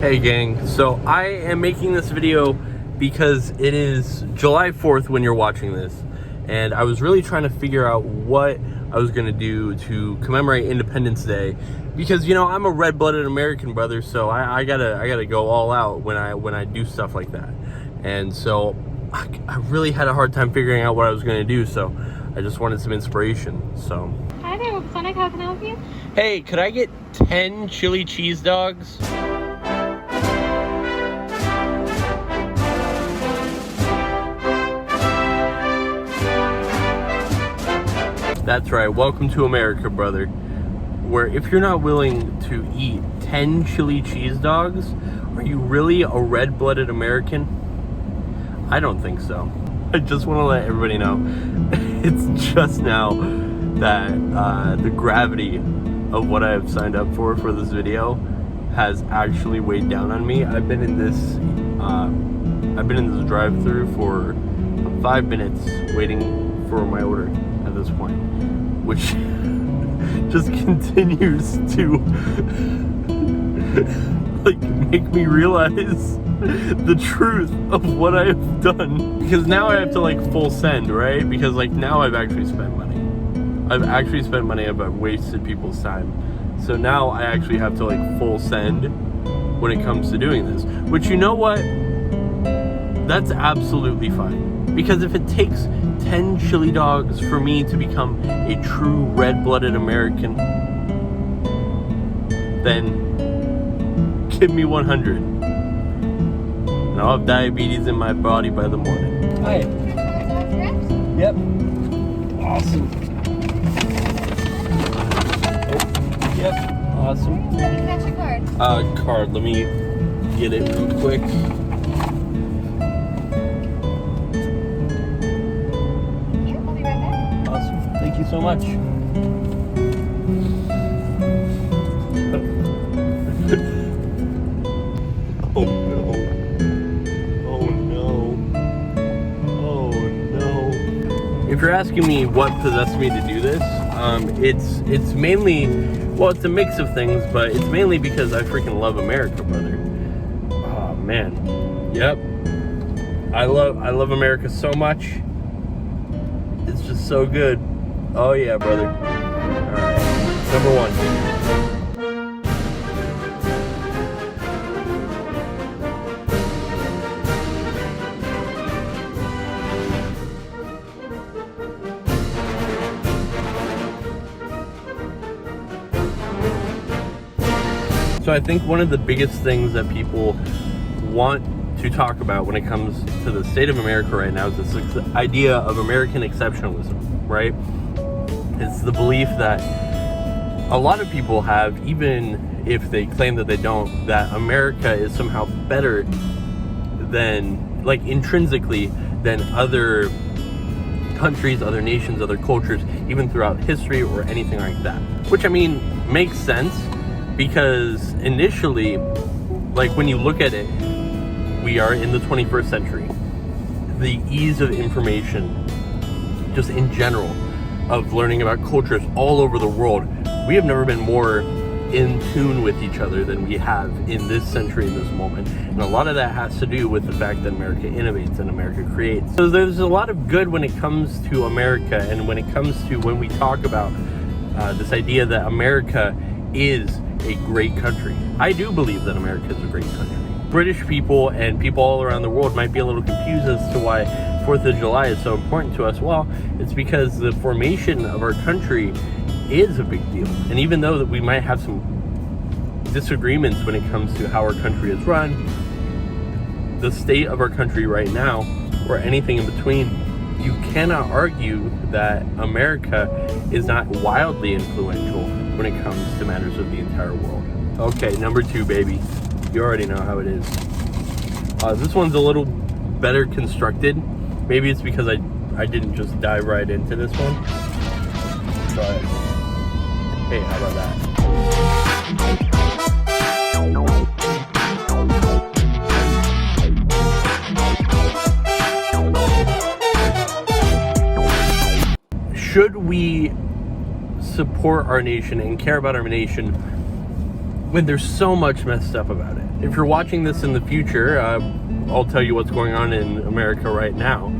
Hey gang, so I am making this video because it is July 4th when you're watching this, and I was really trying to figure out what I was gonna do to commemorate Independence Day, because you know I'm a red-blooded American, brother, so I gotta go all out when I do stuff like that. And so I really had a hard time figuring out what I was gonna do, so I just wanted some inspiration. So hi there, Sonic, how can I help you? hey, could I get 10 chili cheese dogs? That's right, welcome to America, brother, where if you're not willing to eat 10 chili cheese dogs, are you really a red-blooded American? I don't think so. I just want to let everybody know, it's just now that the gravity of what I have signed up for this video has actually weighed down on me. I've been in this drive-through for 5 minutes waiting for my order at this point, which just continues to like make me realize the truth of what I have done, because now I have to like full send, right? Because like now I've actually spent money. I've wasted people's time, so now I actually have to like full send when it comes to doing this, which, you know what, that's absolutely fine, because if it takes 10 chili dogs for me to become a true red-blooded American, then give me 100 and I'll have diabetes in my body by the morning. Hi. Yep. Awesome. Oh, yep. Awesome. Let me catch your card. Card. Let me get it real quick. Thank you so much. Oh no. Oh no. Oh no. If you're asking me what possessed me to do this, it's mainly, well, it's a mix of things, but it's mainly because I freaking love America, brother. Oh man. Yep. I love America so much. It's just so good. Oh yeah, brother. Alright, number one. So I think one of the biggest things that people want to talk about when it comes to the state of America right now is this idea of American exceptionalism, right? It's the belief that a lot of people have, even if they claim that they don't, that America is somehow better than, like, intrinsically than other countries, other nations, other cultures, even throughout history or anything like that. Which, I mean, makes sense, because initially, like, when you look at it, we are in the 21st century. The ease of information, just in general, of learning about cultures all over the world, we have never been more in tune with each other than we have in this century, in this moment. And a lot of that has to do with the fact that America innovates and America creates. So there's a lot of good when it comes to America, and when it comes to when we talk about this idea that America is a great country. I do believe that America is a great country. British people and people all around the world might be a little confused as to why 4th of July is so important to us. Well, it's because the formation of our country is a big deal. And even though that we might have some disagreements when it comes to how our country is run, the state of our country right now, or anything in between, you cannot argue that America is not wildly influential when it comes to matters of the entire world. Okay, number 2, baby. You already know how it is. This one's a little better constructed. Maybe it's because I didn't just dive right into this one. But hey, how about that? Should we support our nation and care about our nation when there's so much messed up about it? if you're watching this in the future, I'll tell you what's going on in America right now.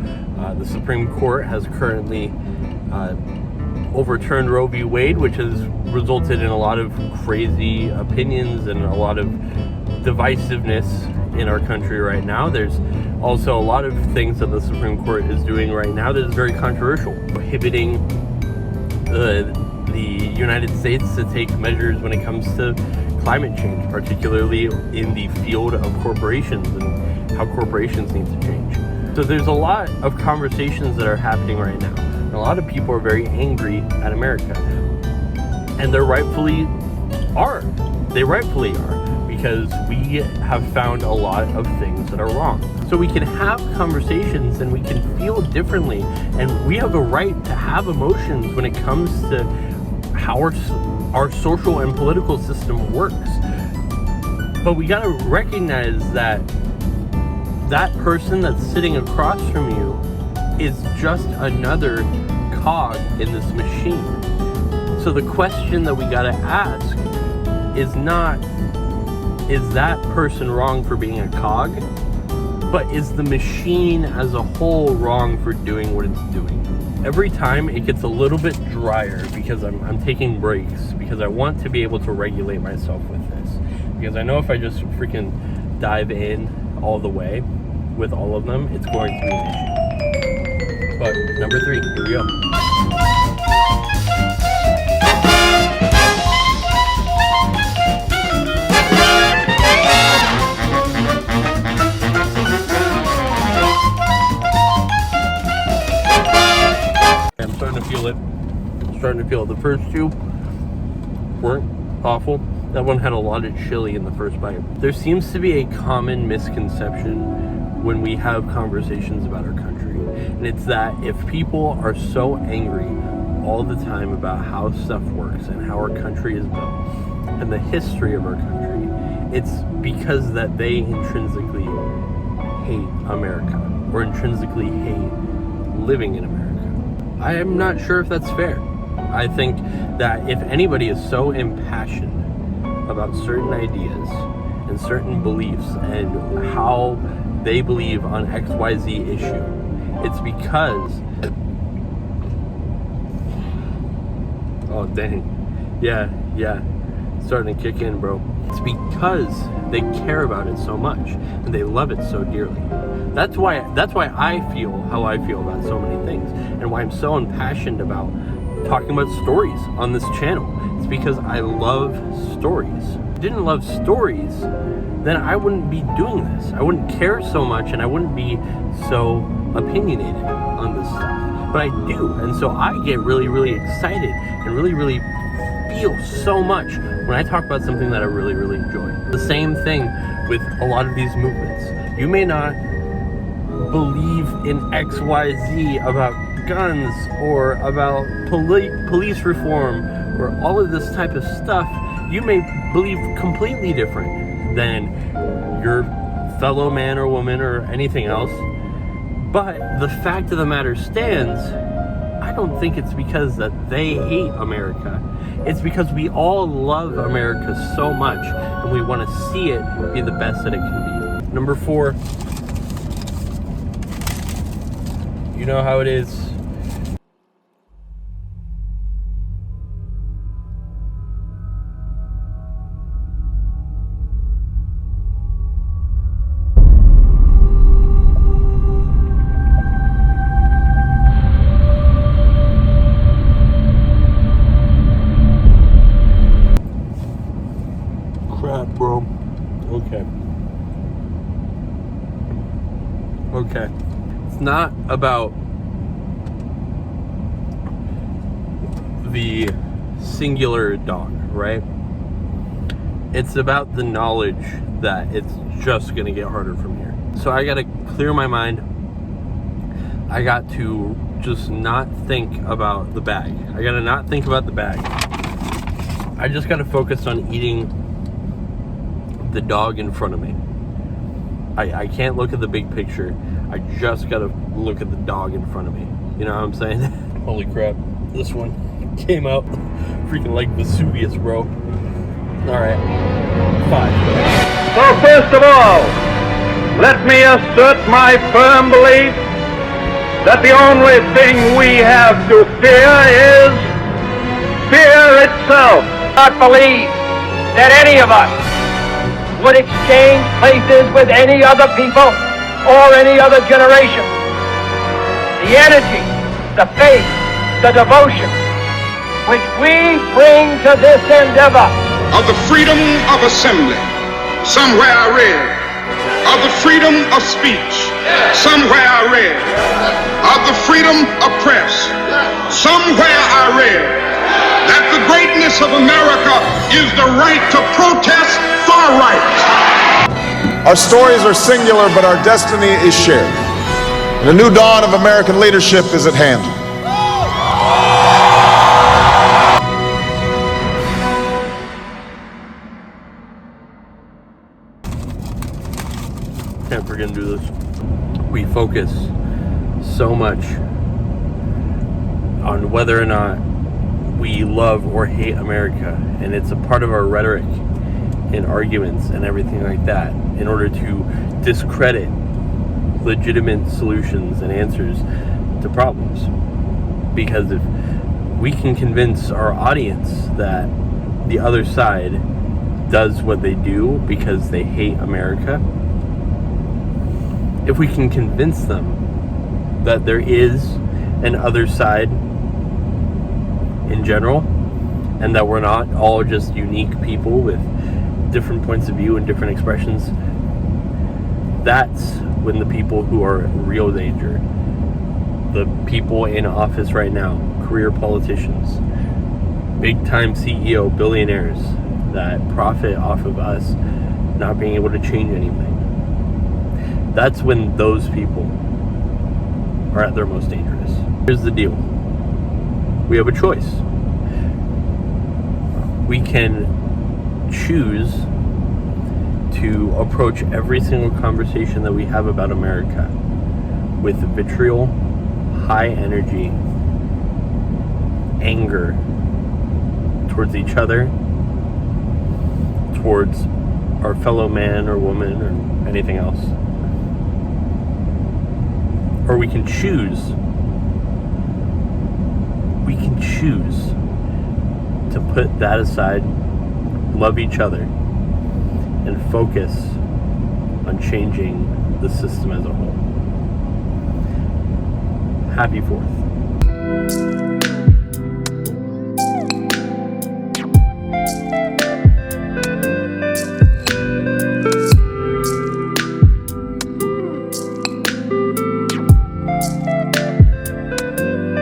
The Supreme Court has currently overturned Roe v. Wade, which has resulted in a lot of crazy opinions and a lot of divisiveness in our country right now. There's also a lot of things that the Supreme Court is doing right now that is very controversial, prohibiting the United States to take measures when it comes to climate change, particularly in the field of corporations and how corporations need to change. So there's a lot of conversations that are happening right now. And a lot of people are very angry at America. And they rightfully are. Because we have found a lot of things that are wrong. So we can have conversations and we can feel differently. And we have a right to have emotions when it comes to how our social and political system works. But we gotta recognize that that person that's sitting across from you is just another cog in this machine. So the question that we gotta ask is not, is that person wrong for being a cog? But is the machine as a whole wrong for doing what it's doing? Every time it gets a little bit drier because I'm taking breaks because I want to be able to regulate myself with this. Because I know if I just freaking dive in all the way with all of them, it's going to be an issue. But number 3, here we go. I'm starting to feel it. The first 2 weren't awful. That one had a lot of chili in the first bite. There seems to be a common misconception when we have conversations about our country. And it's that if people are so angry all the time about how stuff works and how our country is built and the history of our country, it's because that they intrinsically hate America or intrinsically hate living in America. I am not sure if that's fair. I think that if anybody is so impassioned about certain ideas and certain beliefs and how they believe on XYZ issue, it's because... Oh, dang. Yeah. Starting to kick in, bro. It's because they care about it so much and they love it so dearly. That's why I feel how I feel about so many things and why I'm so impassioned about talking about stories on this channel. It's because I love stories. If I didn't love stories, then I wouldn't be doing this. I wouldn't care so much and I wouldn't be so opinionated on this stuff. But I do, and so I get really, really excited and really, really feel so much when I talk about something that I really, really enjoy. The same thing with a lot of these movements. You may not believe in XYZ about guns or about police reform or all of this type of stuff. You may believe completely different than your fellow man or woman or anything else. But the fact of the matter stands, I don't think it's because that they hate America. It's because we all love America so much and we want to see it be the best that it can be. Number 4, you know how it is. Bro. Okay. It's not about the singular dog, right? It's about the knowledge that it's just gonna get harder from here. So I gotta clear my mind. I got to just not think about the bag. I gotta not think about the bag. I just gotta focus on eating the dog in front of me. I can't look at the big picture. I just gotta look at the dog in front of me. You know what I'm saying? Holy crap, this one came out freaking like Vesuvius, bro. All right, 5. So first of all, let me assert my firm belief that the only thing we have to fear is fear itself. I believe that any of us would exchange places with any other people or any other generation. The energy, the faith, the devotion which we bring to this endeavor of the freedom of assembly. Somewhere I read of the freedom of speech. Somewhere I read of the freedom of press. Somewhere I read that the greatness of America is the right to protest far right. Our stories are singular, but our destiny is shared. And a new dawn of American leadership is at hand. Can't forget to do this. We focus so much on whether or not we love or hate America, and it's a part of our rhetoric and arguments and everything like that in order to discredit legitimate solutions and answers to problems. Because if we can convince our audience that the other side does what they do because they hate America, if we can convince them that there is an other side in general, and that we're not all just unique people with different points of view and different expressions, that's when the people who are in real danger, the people in office right now, career politicians, big-time CEO billionaires that profit off of us not being able to change anything, that's when those people are at their most dangerous. Here's the deal. We have a choice. We can choose to approach every single conversation that we have about America with vitriol, high energy, anger towards each other, towards our fellow man or woman or anything else. Or we can choose to put that aside, love each other, and focus on changing the system as a whole. Happy 4th.